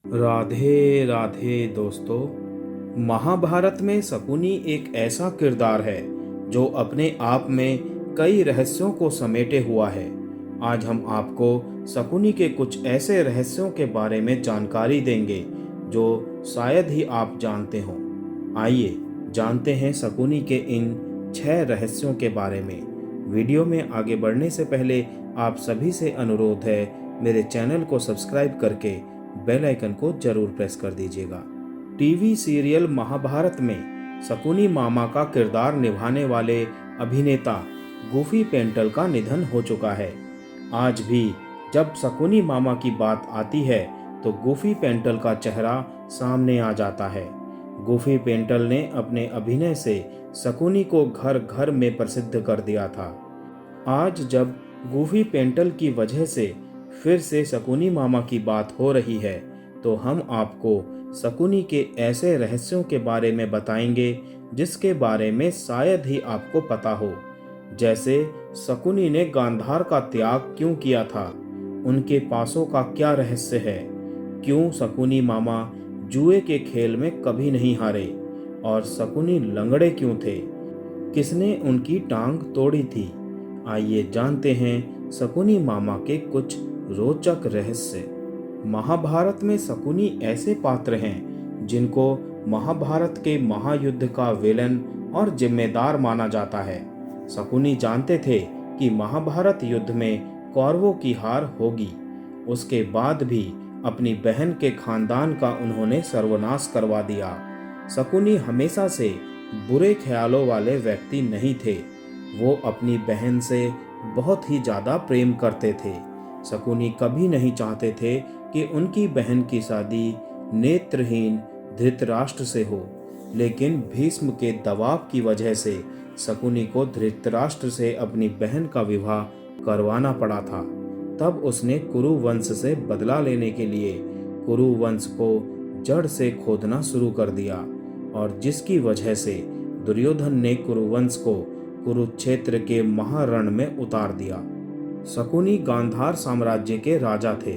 राधे राधे दोस्तों। महाभारत में शकुनी एक ऐसा किरदार है जो अपने आप में कई रहस्यों को समेटे हुआ है। आज हम आपको शकुनी के कुछ ऐसे रहस्यों के बारे में जानकारी देंगे जो शायद ही आप जानते हों। आइए जानते हैं शकुनी के इन 6 रहस्यों के बारे में। वीडियो में आगे बढ़ने से पहले आप सभी से अनुरोध है, मेरे चैनल को सब्सक्राइब करके बेल आइकन को जरूर प्रेस कर दीजिएगा। टीवी सीरियल महाभारत में शकुनी मामा का किरदार निभाने वाले अभिनेता गुफी पेंटल का निधन हो चुका है। आज भी जब शकुनी मामा की बात आती है तो गुफी पेंटल का चेहरा सामने आ जाता है। गुफी पेंटल ने अपने अभिनय से शकुनी को घर घर में प्रसिद्ध कर दिया था। आज जब गुफी पेंटल की वजह से फिर से शकुनी मामा की बात हो रही है तो हम आपको शकुनी के ऐसे रहस्यों के बारे में बताएंगे जिसके बारे में शायद ही आपको पता हो। जैसे शकुनी ने गांधार का त्याग क्यों किया था, उनके पासों का क्या रहस्य है, क्यों शकुनी मामा जुए के खेल में कभी नहीं हारे, और शकुनी लंगड़े क्यों थे, किसने उनकी टांग तोड़ी थी। आइए जानते हैं शकुनी मामा के कुछ रोचक रहस्य। महाभारत में शकुनी ऐसे पात्र हैं जिनको महाभारत के महायुद्ध का विलन और जिम्मेदार माना जाता है। शकुनी जानते थे कि महाभारत युद्ध में कौरवों की हार होगी। उसके बाद भी अपनी बहन के खानदान का उन्होंने सर्वनाश करवा दिया। शकुनी हमेशा से बुरे ख्यालों वाले व्यक्ति नहीं थे। वो अपनी बहन से बहुत ही ज्यादा प्रेम करते थे। शकुनी कभी नहीं चाहते थे कि उनकी बहन की शादी नेत्रहीन धृतराष्ट्र से हो, लेकिन भीष्म के दबाव की वजह से शकुनी को धृतराष्ट्र से अपनी बहन का विवाह करवाना पड़ा था। तब उसने कुरु वंश से बदला लेने के लिए कुरु वंश को जड़ से खोदना शुरू कर दिया, और जिसकी वजह से दुर्योधन ने कुरुवंश को कुरुक्षेत्र के महारण में उतार दिया। शकुनी गांधार साम्राज्य के राजा थे,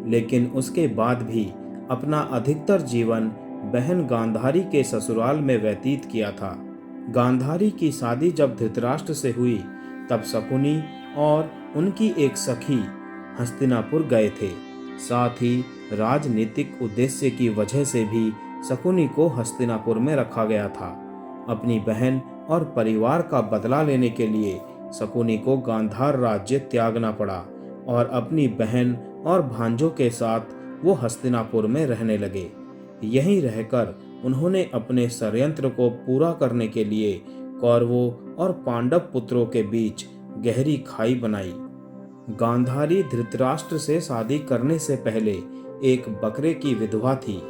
लेकिन उसके बाद भी अपना अधिकतर जीवन बहन गांधारी के ससुराल में व्यतीत किया था। गांधारी की शादी जब धृतराष्ट्र से हुई तब शकुनी और उनकी एक सखी हस्तिनापुर गए थे। साथ ही राजनीतिक उद्देश्य की वजह से भी शकुनी को हस्तिनापुर में रखा गया था। अपनी बहन और परिवार का बदला लेने के लिए शकुनी को गांधार राज्य त्यागना पड़ा और अपनी बहन और भांजों के साथ वो हस्तिनापुर में रहने लगे। यहीं रहकर उन्होंने अपने षड्यंत्र को पूरा करने के लिए कौरवों और पांडव पुत्रों के बीच गहरी खाई बनाई। गांधारी धृतराष्ट्र से शादी करने से पहले एक बकरे की विधवा थी।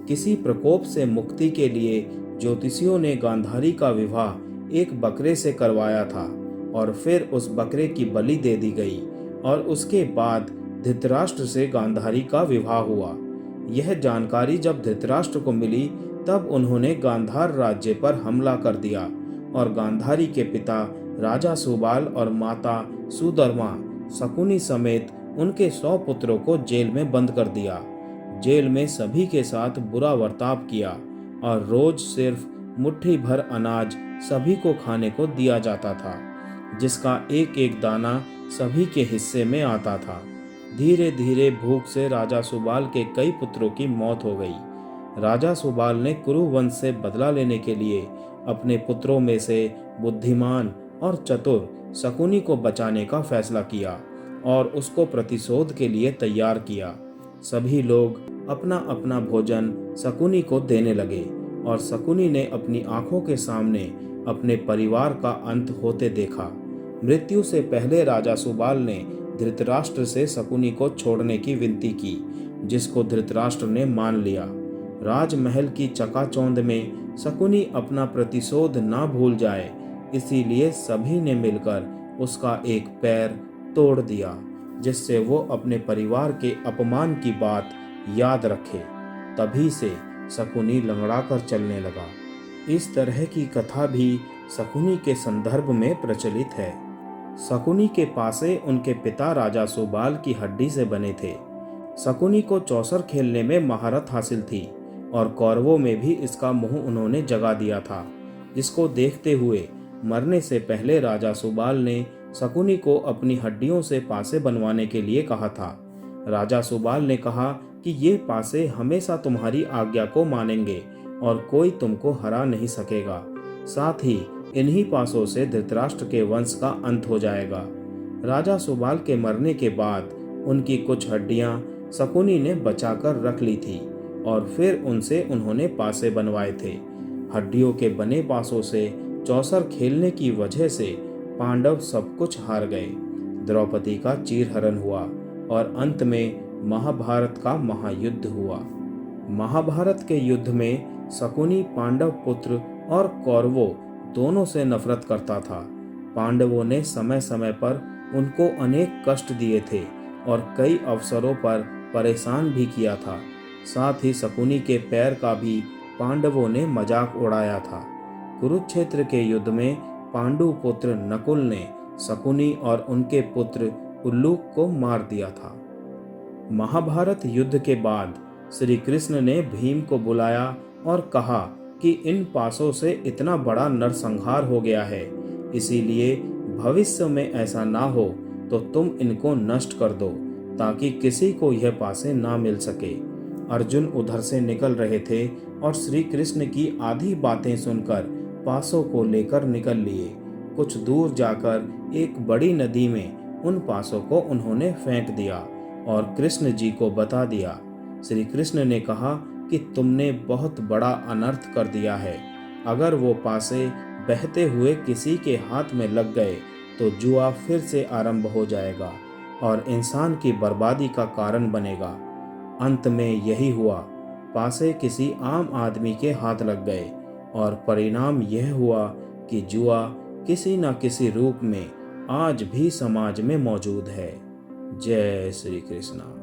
किसी प्रकोप से मुक्ति के लिए ज्योतिषियों ने गांधारी का विवाह एक बकरे से करवाया था, और फिर उस बकरे की बलि दे दी गई, और उसके बाद धृतराष्ट्र से गांधारी का विवाह हुआ। यह जानकारी जब धृतराष्ट्र को मिली तब उन्होंने गांधार राज्य पर हमला कर दिया और गांधारी के पिता राजा सुबाल और माता सुधर्मा शकुनी समेत उनके 100 पुत्रों को जेल में बंद कर दिया। जेल में सभी के साथ बुरा बर्ताव किया और रोज सिर्फ मुट्ठी भर अनाज सभी को खाने को दिया जाता था, जिसका एक एक दाना सभी के हिस्से में आता था। धीरे धीरे भूख से राजा सुबाल के कई पुत्रों की मौत हो गई। राजा सुबाल ने कुरुवंश से बदला लेने के लिए अपने पुत्रों में से बुद्धिमान और चतुर शकुनी को बचाने का फैसला किया और उसको प्रतिशोध के लिए तैयार किया। सभी लोग अपना अपना भोजन शकुनी को देने लगे और शकुनी ने अपनी आंखों के सामने अपने परिवार का अंत होते देखा। मृत्यु से पहले राजा सुबाल ने धृतराष्ट्र से शकुनी को छोड़ने की विनती की, जिसको धृतराष्ट्र ने मान लिया। राजमहल की चकाचौंध में शकुनी अपना प्रतिशोध ना भूल जाए, इसीलिए सभी ने मिलकर उसका एक पैर तोड़ दिया, जिससे वो अपने परिवार के अपमान की बात याद रखे। तभी से शकुनी लंगड़ाकर चलने लगा। इस तरह की कथा भी शकुनी के संदर्भ में प्रचलित है। शकुनी के पासे उनके पिता राजा सुबाल की हड्डी से बने थे। शकुनी को चौसर खेलने में महारत हासिल थी और कौरवों में भी इसका मोह उन्होंने जगा दिया था, जिसको देखते हुए मरने से पहले राजा सुबाल ने शकुनी को अपनी हड्डियों से पासे बनवाने के लिए कहा था। राजा सुबाल ने कहा कि ये पासे हमेशा तुम्हारी आज्ञा को मानेंगे और कोई तुमको हरा नहीं सकेगा। साथ ही इन्हीं पासों से धृतराष्ट्र के वंश का अंत हो जाएगा। राजा सुबाल के मरने के बाद उनकी कुछ हड्डियां शकुनी ने बचाकर रख ली थी और फिर उनसे उन्होंने पासे बनवाए थे। हड्डियों के बने पासों से चौसर खेलने की वजह से पांडव सब कुछ हार गए। द्रौपदी का चीरहरण हुआ और अंत में महाभारत का महायुद्ध हुआ। महाभारत के युद्ध में शकुनी पांडव पुत्र और कौरवों दोनों से नफरत करता था। पांडवों ने समय समय पर उनको अनेक कष्ट दिए थे और कई अवसरों पर परेशान भी किया था। साथ ही शकुनी के पैर का भी पांडवों ने मजाक उड़ाया था। कुरुक्षेत्र के युद्ध में पांडु पुत्र नकुल ने शकुनी और उनके पुत्र उल्लूक को मार दिया था। महाभारत युद्ध के बाद श्री कृष्ण ने भीम को बुलाया और कहा कि इन पासों से इतना बड़ा नरसंहार हो गया है, इसीलिए भविष्य में ऐसा ना हो तो तुम इनको नष्ट कर दो ताकि किसी को यह पासे ना मिल सके। अर्जुन उधर से निकल रहे थे और श्री कृष्ण की आधी बातें सुनकर पासों को लेकर निकल लिए। कुछ दूर जाकर एक बड़ी नदी में उन पासों को उन्होंने फेंक दिया और कृष्ण जी को बता दिया। श्री कृष्ण ने कहा कि तुमने बहुत बड़ा अनर्थ कर दिया है। अगर वो पासे बहते हुए किसी के हाथ में लग गए तो जुआ फिर से आरंभ हो जाएगा और इंसान की बर्बादी का कारण बनेगा। अंत में यही हुआ, पासे किसी आम आदमी के हाथ लग गए और परिणाम यह हुआ कि जुआ किसी न किसी रूप में आज भी समाज में मौजूद है। जय श्री कृष्ण।